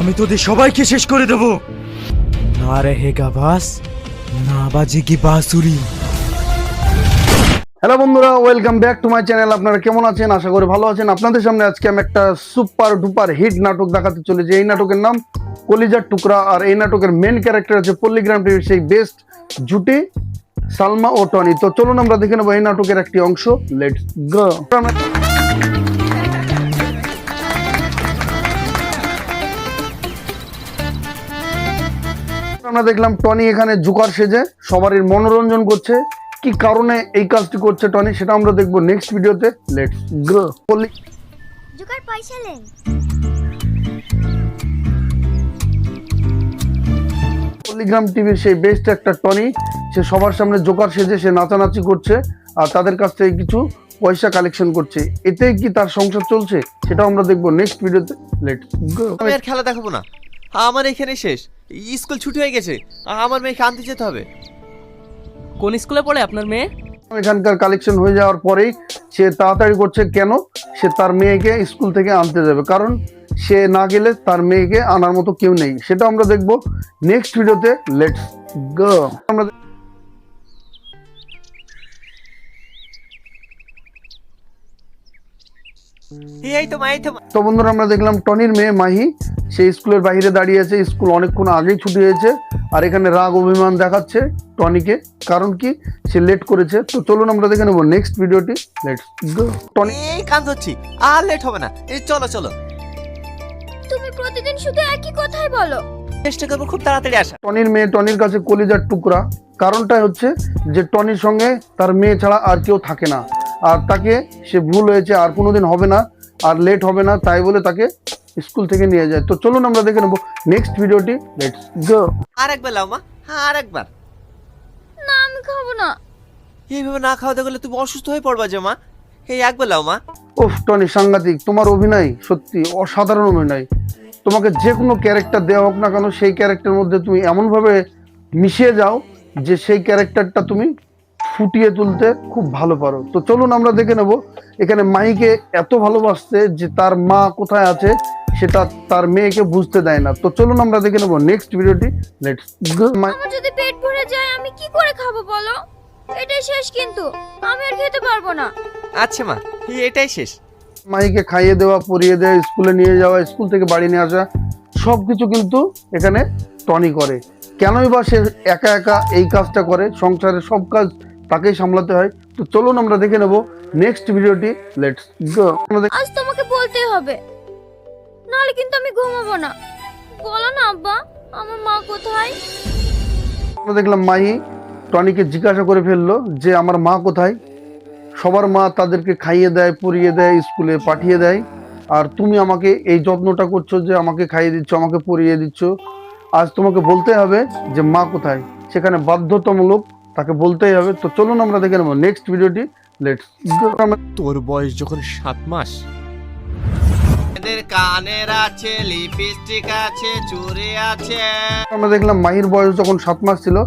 আমি তোদের সবাইকে শেষ করে দেব। না रहेगा বাস, না বাজেগি বাঁশুরি। হ্যালো বন্ধুরা, welcome back to my channel. আপনারা কেমন আছেন? আশা করি ভালো আছেন। আপনাদের সামনে আজকে আমি একটা সুপার ডুপার হিট নাটক দেখাতে চলেছি। এই নাটকের নাম কলিজার টুকরা। আর এই নাটকের মেন ক্যারেক্টার আছে পল্লীগ্রাম টিভির সেই বেস্ট জুটি সালমা ও টনি। তো চলুন আমরা দেখে নেবো এই নাটকের একটি অংশ। Let's go. আমরা দেখলাম টনি এখানে জোকার সেজে সবারই মনোরঞ্জন করছে। কি কারণে এই কাজটি করছে টনি, সেটা আমরা দেখবো নেক্সট ভিডিওতে। Let's go. জোকার পয়সা নেন। পল্লীগ্রাম টিভির সেই বেস্ট একটা টনি, সে সবার সামনে জোকার সেজে সে নাচানাচি করছে আর তাদের কাছ থেকে কিছু পয়সা কালেকশন করছে। এতে কি তার সংসার চলছে, সেটা আমরা দেখবো নেক্সট ভিডিওতে। Let's go. আমি আর খেলা দেখাবো না, আমার এখানে শেষ। স্কুল ছুটি হয়ে গেছে, আমার মেয়েকে আনতে যেতে হবে। কোন স্কুলে পড়ে আপনার মেয়ে? এখানকার কালেকশন হয়ে যাওয়ার পরেই সে তাড়াতাড়ি করছে। কেন? সে তার মেয়েকে স্কুল থেকে আনতে যাবে, কারণ সে না গেলে তার মেয়েকে আনার মতো কেউ নেই। সেটা আমরা দেখবো নেক্সট ভিডিওতে। Let's go. আমরা এই তো মা, এই তো মা। তো বন্ধুরা, আমরা দেখলাম টনির মেয়ে মাহি সে স্কুলের বাইরে দাঁড়িয়ে আছে। স্কুল অনেকক্ষণ আগেই ছুটি হয়েছে আর এখানে রাগ অভিমান দেখাচ্ছে টনিকে। কারণ কি? সে লেট করেছে। তো চলুন আমরা দেখে নেবো নেক্সট ভিডিওটি। Let's go. টনি এই কান ধরছি, আর লেট হবে না। এই চলো চলো, তুমি প্রতিদিন শুধু একই কথাই বলো। চেষ্টা করবো খুব তাড়াতাড়ি আসা। টনির মেয়ে টনির কাছে কলিজার টুকরা। কারণটা হচ্ছে যে টনির সঙ্গে তার মেয়ে ছাড়া আর কেউ থাকে না, আর তাকে সে ভুল হয়েছে আর কোনোদিন হবে না, আর লেট হবে না, তাই বলে তাকে স্কুল থেকে নিয়ে যায়। তো চলুন আমরা দেখে নেবো নেক্সট ভিডিওটি। লেটস গো। আর একবার লাও মা, আর একবার। না আমি খাবো না। এইভাবে না খাওয়াতে গেলে তুমি অসুস্থ হয়ে পড়বা যে মা। এই একবার লাও মা। ওফ টনি, সাংঘাতিক তোমার অভিনয়, সত্যি অসাধারণ অভিনয়। তোমাকে যে কোনো ক্যারেক্টার দেওয়া হোক না কেন, সেই ক্যারেক্টারের মধ্যে তুমি এমনভাবে মিশিয়ে যাও যে সেই ক্যারেক্টারটা তুমি ফুটিয়ে তুলতে খুব ভালো পারো। তো চলুন আমরা দেখে নেব এখানে মাইকে এত ভালোবাসতে যে তার মা কোথায় আছে সেটা তার মেয়েকে বুঝতে দেয় না। তো চলুন আমরা দেখে নেব নেক্সট ভিডিওটি। লেটস গো। আমার যদি পেট ভরে যায় আমি কি করে খাবো বলো? এটাই শেষ, কিন্তু আমি আর খেতে পারবো না। আচ্ছা মা, এটাই শেষ। মাইকে খাইয়ে দেওয়া, পরিয়ে দেওয়া, স্কুলে নিয়ে যাওয়া, স্কুল থেকে বাড়ি নিয়ে আসা, সবকিছু কিন্তু এখানে টনি করে। কেনই বা সে একা একা এই কাজটা করে? সংসারের সব কাজ তাকেই সামলাতে হয়। তো চলুন আমরা দেখে নেব নেক্সট ভিডিওটি। লেটস গো। আজ তোমাকে বলতেই হবে, নাহলে কিন্তু আমি ঘুমাবো না। বলো না আব্বা, আমার মা কোথায়? আমরা দেখলাম মাহি টনিকে জিজ্ঞাসা করে ফেললো যে আমার মা কোথায়। সবার মা তাদেরকে খাইয়ে দেয়, পরিয়ে দেয়, স্কুলে পাঠিয়ে দেয়, আর তুমি আমাকে এই যত্নটা করছো যে আমাকে খাইয়ে দিচ্ছ, আমাকে পরিয়ে দিচ্ছ। আজ তোমাকে বলতে হবে যে মা কোথায়। সেখানে বাধ্যতামূলক তাকে বলতেই হবে। তো চলুন আমরা দেখে নেবো নেক্সট ভিডিওটি। লেটস গো। তোর বয়স যখন 7 মাস, এদের কানের আছে, লিপস্টিক আছে, চুড়ি আছে। আমরা দেখলাম মাহির বয়স যখন 7 মাস ছিল,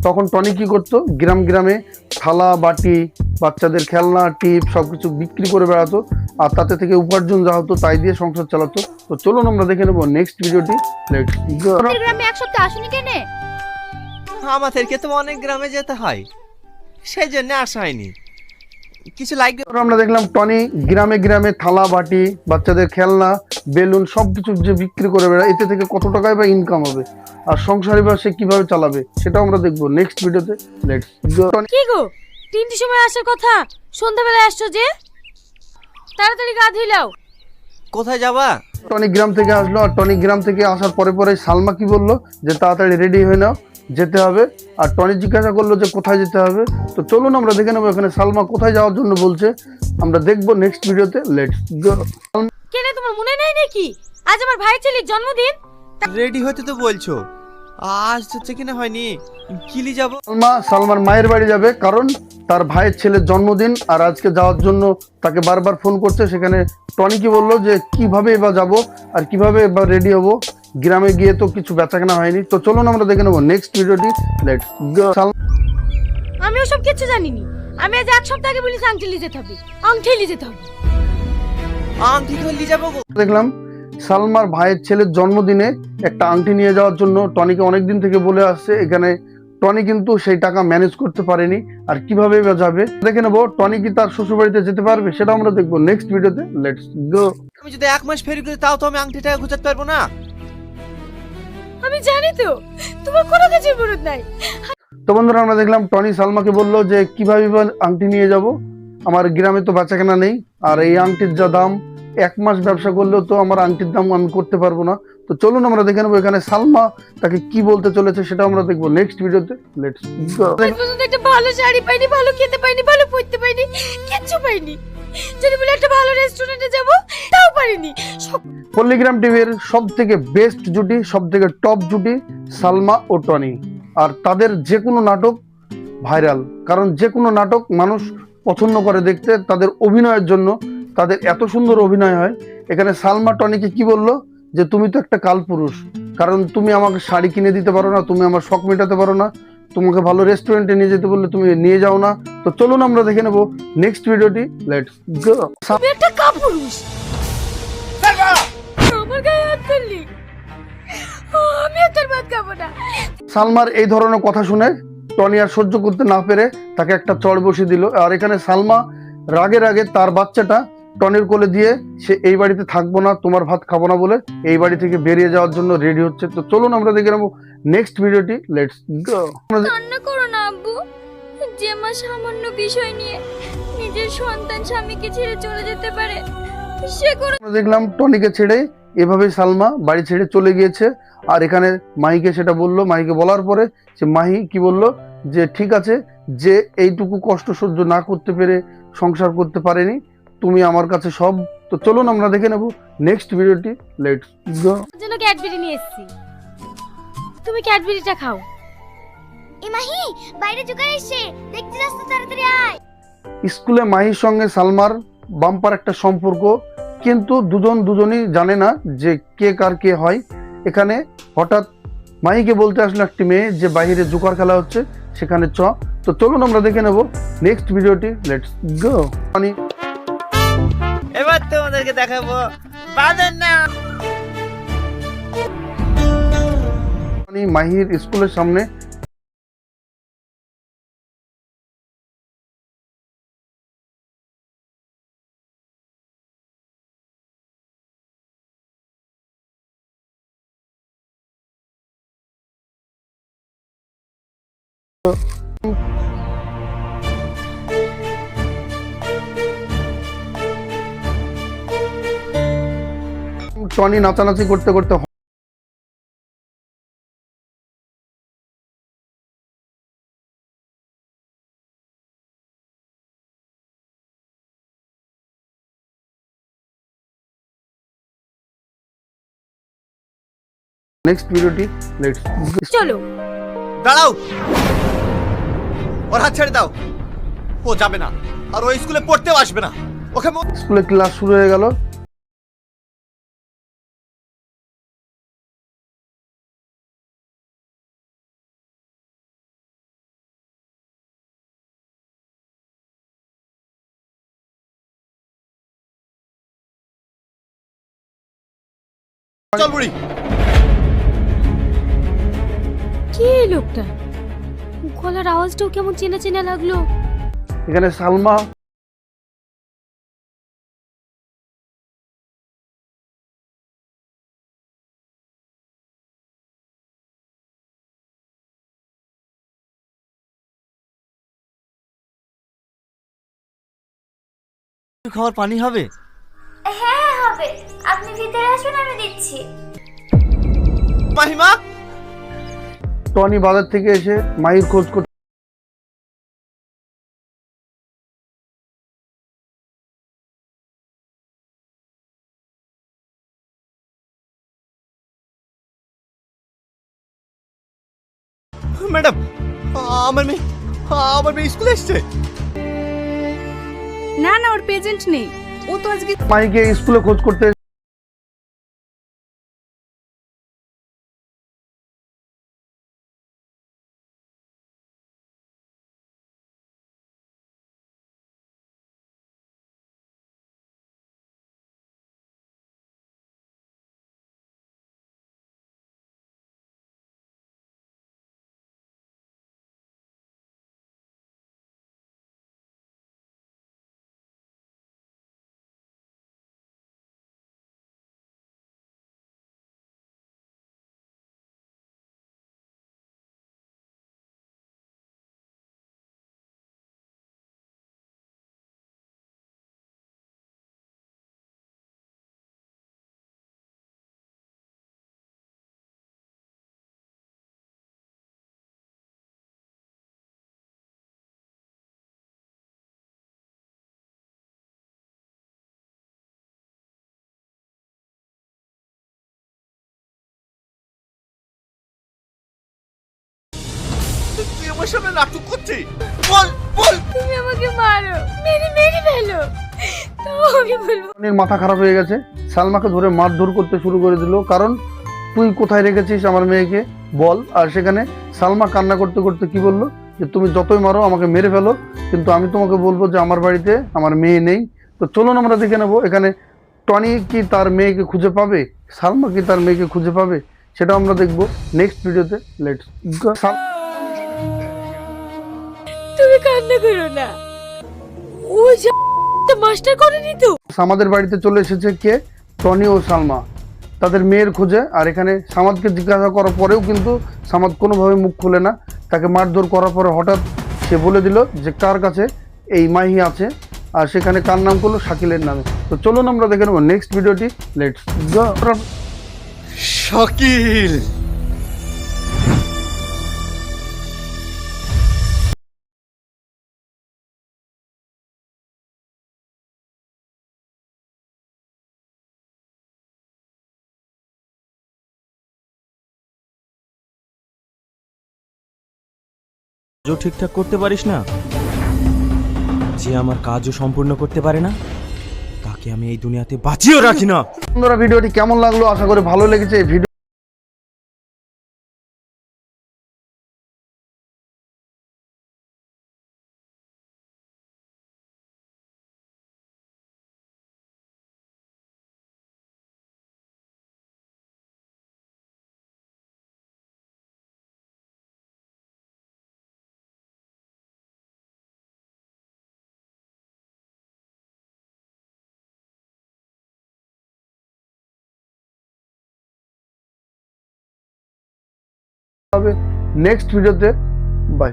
তখন টনি কি করতো? গ্রাম গ্রামে থালা বাটি, বাচ্চাদের খেলনা, টিপ সবকিছু বিক্রি করে বেড়াতো, আর তাতে থেকে উপার্জন যা হতো তাই দিয়ে সংসার চালাতো। তো চলুন আমরা দেখে নেবো নেক্সট ভিডিওটি। লেটস গো। আমাদের গ্রামে এক সপ্তাহ আসেনি কেনে? আমাদেরকে তো অনেক গ্রামে যেতে হয়, সেই জন্য আসা হয়নি। কিছু লাগবে? আমরা দেখলাম টনি গ্রামে গ্রামে থালা বাটি, বাচ্চাদের খেলনা, বেলুন সবকিছু যে বিক্রি করে বেড়ায়, এতে থেকে কত টাকায় বা ইনকাম হবে আর সংসারে বা সে কিভাবে চালাবে সেটাও আমরা দেখবো নেক্সট ভিডিওতে। Let's go. কি গো, 3টির সময় আসার কথা, সন্ধ্যাবেলায় আসছো যে? তাড়াতাড়ি গা ধুইলাও। কোথায় যাবা? টনি গ্রাম থেকে আসলো, আর টনি গ্রাম থেকে আসার পরে পরে সালমা কি বললো যে তাড়াতাড়ি রেডি হয়ে নাও, যেতে হবে। আর টনি জিজ্ঞাসা করলো যে কোথায় যেতে হবে। তো চলুন আমরা দেখে নেবো এখানে সালমা কোথায় যাওয়ার জন্য বলছে। আমরা দেখবো নেক্সট ভিডিওতে। Let's go. কেন, তোমার মনে নেই নাকি আজ আমার ভাই ছেলের জন্মদিন? রেডি হতে তো বলছো, আজ হচ্ছে কিনা হয়নি। কিলি যাব? সালমার মায়ের বাড়ি যাবে, কারণ তার ভাইয়ের ছেলের জন্মদিন, আর আজকে যাওয়ার জন্য তাকে বারবার ফোন করছে। সেখানে টনি কি বললো যে কিভাবে এবার যাবো আর কিভাবে এবার রেডি হবো, গ্রামে গিয়ে তো কিছু বেচাকেনা হয়নি। তো চলুন আমরা দেখে নেবো নেক্সট ভিডিওটি। লেটস গো। আমি ওসব কিছু জানিনি। আমি আজ 1 সপ্তাহ আগে বলেছি আংটি নিয়ে যেতে হবে, আংটি নিয়ে যেতে হবে। আংটি ধরলি যাবো গো। দেখলাম সালমার ভাইয়ের ছেলের জন্মদিনে একটা আংটি নিয়ে যাওয়ার জন্য টনিকে অনেকদিন থেকে বলে আসছে। এখানে টনি কিন্তু সেই টাকা ম্যানেজ করতে পারেনি, আর কিভাবে বা যাবে দেখে নেবো। টনি কি তার শ্বশুর বাড়িতে যেতে পারবে সেটা আমরা দেখবো নেক্সট ভিডিওতে। Let's go. আমি যদি 1 মাস ফেরি করি তাও তো আমি আংটিটা খুঁজাতে পারবো না। আমি জানি তো তোমার কোনো কাজের মরদ নাই। তো বন্ধুরা, আমরা দেখলাম টনি সালমাকে বললো যে কিভাবে বা আংটি নিয়ে যাব, আমার গ্রামে তো বেচাকেনা নেই, আর এই আংটির যা দাম 1 মাস ব্যবসা করলেও তো আমার আংটির দাম আমি করতে পারবো না। তো চলুন আমরা দেখে নেবো এখানে সালমা তাকে কি বলতে চলেছে, সেটা আমরা দেখবো নেক্সট ভিডিওতে। Let's go. আজ পর্যন্ত একটা ভালো শাড়ি পাইনি, ভালো খেতে পাইনি, ভালো পড়তে পাইনি, কিচ্ছু পাইনি। যদি বলে একটা ভালো রেস্টুরেন্টে যাব তাও পারিনি। পল্লিগ্রাম টিভির সব থেকে বেস্ট জুটি, সব থেকে টপ জুটি সালমা ও টনি। আর তাদের যে কোনো নাটক ভাইরাল, কারণ যে কোনো নাটক মানুষ পছন্দ করে দেখতে তাদের অভিনয়ের জন্য। তাদের এত সুন্দর অভিনয় হয়। এখানে সালমা টনিকে কি বললো যে তুমি তো একটা কালপুরুষ, কারণ তুমি আমাকে শাড়ি কিনে দিতে পারো না, তুমি আমার শখ মেটাতে পারো না, তোমাকে ভালো রেস্টুরেন্টে নিয়ে যেতে বললে তুমি নিয়ে যাও না। তো চলুন আমরা দেখে নেবো নেক্সট ভিডিওটি। লেটস গো। তুমি একটা কাপুরুষ, আমার গায়ে হাত তুললি, আমি আর তোর ভাত খাবো না। সালমার এই ধরনের কথা শুনে টনি আর সহ্য করতে না পেরে তাকে একটা চড় বসিয়ে দিল। আর এখানে সালমা রাগে রাগে তার বাচ্চাটা টনির কোলে দিয়ে সে এই বাড়িতে থাকবো না, তোমার ভাত খাবো না বলে এই বাড়ি থেকে বেরিয়ে যাওয়ার জন্য রেডি হচ্ছে। তো চলুন আমরা দেখে নেবো নেক্সট ভিডিওটি। লেটস গো। কান্না করো না আব্বু, যে মা সামান্য বিষয় নিয়ে নিজের সন্তান স্বামীকে ছেড়ে চলে যেতে পারে সে কোনো আমরা দেখলাম টনিকে ছেড়ে এভাবে সালমা বাড়ি ছেড়ে চলে গিয়েছে। আর এখানে মাহিকে সেটা বললো, মাহিকে বলার পরে সে মাহি কি বললো যে ঠিক আছে, যে এইটুকু কষ্ট সহ্য না করতে পেরে সংসার করতে পারেনি, তুমি আমার কাছে সব। তো চলুন আমরা দেখে নেব নেক্সট ভিডিওটি। লেটস গো। তোর জন্য ক্যাডবেরি নিয়ে এসেছি, তুমি ক্যাডবেরিটা খাও। এ মাহি, বাইরে জোগাড় এসে দেখতে যাস তো, তাড়াতাড়ি আয়। স্কুলে মাহির সঙ্গে সালমার বাম্পার একটা সম্পর্ক, কিন্তু দুজনই জানে না যে কে কার কে হয়। এখানে হঠাৎ মাহিকে বলতে আসলো একটি মেয়ে যে বাইরে জোকার খেলা হচ্ছে, সেখানে চ। তো চলুন আমরা দেখে নেব নেক্সট ভিডিওটি। লেটস গো। মানে এবার তোমাদেরকে দেখাবো বাজার না। মাহির স্কুলের সামনে টনি নাচানাচি করতে করতে নেক্সট ভিডিওটি। লেটস চলো। দাঁড়াও, ওর হাত ছেড়ে দাও। ও যাবে না, আর ও স্কুলে পড়তেও আসবে না। ওকে স্কুলে ক্লাস শুরু হয়ে গেল। চল বুড়ি। কে এই লোকটা? গলার আওয়াজটাও কেমন চেনা চেনা লাগলো। এখানে সালমা খাওয়ার পানি হবে? হ্যাঁ হবে, আপনি ভিতরে আসুন, আমি দিচ্ছি। মাহিমা, টনি বাজার থেকে এসে মাহির খোঁজ করতে ম্যাডাম, আমার মেয়ে স্কুলে এসছে। না না, ওর প্রেজেন্ট নেই, ও তো আজকে মাহিকে স্কুলে খোঁজ করতে আমার সামনে নাটক করছে? বল বল। তুমি আমাকে মারো, মেরে মেরে ফেলো, তাও আমি বলবো টনির মাথা খারাপ হয়ে গেছে, সালমাকে ধরে মারধর করতে শুরু করে দিল, কারণ তুই কোথায় রেখেছিস আমার মেয়েকে বল। আর সেখানে সালমা কান্না করতে করতে কি বললো, যে তুমি যতই মারো আমাকে মেরে ফেলো, কিন্তু আমি তোমাকে বলবো যে আমার বাড়িতে আমার মেয়ে নেই। তো চলুন আমরা দেখে নেবো এখানে টনি কি তার মেয়েকে খুঁজে পাবে, সালমা কি তার মেয়েকে খুঁজে পাবে, সেটা আমরা দেখবো নেক্সট ভিডিওতে। লেটস তুমি কান্না করো না, ও যা মাস্টার করেনি তো। আমাদের বাড়িতে চলে এসেছে কে, টনি ও সালমা তাদের মেয়ের খোঁজে। আর এখানে সামাদকে জিজ্ঞাসা করার পরেও কিন্তু সামাদ কোনোভাবে মুখ খুলে না। তাকে মারধর করার পরে হঠাৎ সে বলে দিল যে কার কাছে এই মাহি আছে, আর সেখানে কার নাম করলো, শাকিলের নামে। তো চলুন আমরা দেখে নেবো নেক্সট ভিডিওটি। Let's go. শাকিল। কাজও ঠিকঠাক করতে পারিস না, যে আমার কাজও সম্পূর্ণ করতে পারে না তাকে আমি এই দুনিয়াতে বাঁচিয়েও রাখি না। বন্ধুরা ভিডিওটি কেমন লাগলো, আশা করি ভালো লেগেছে। এই ভিডিও হবে নেক্সট ভিডিওতে।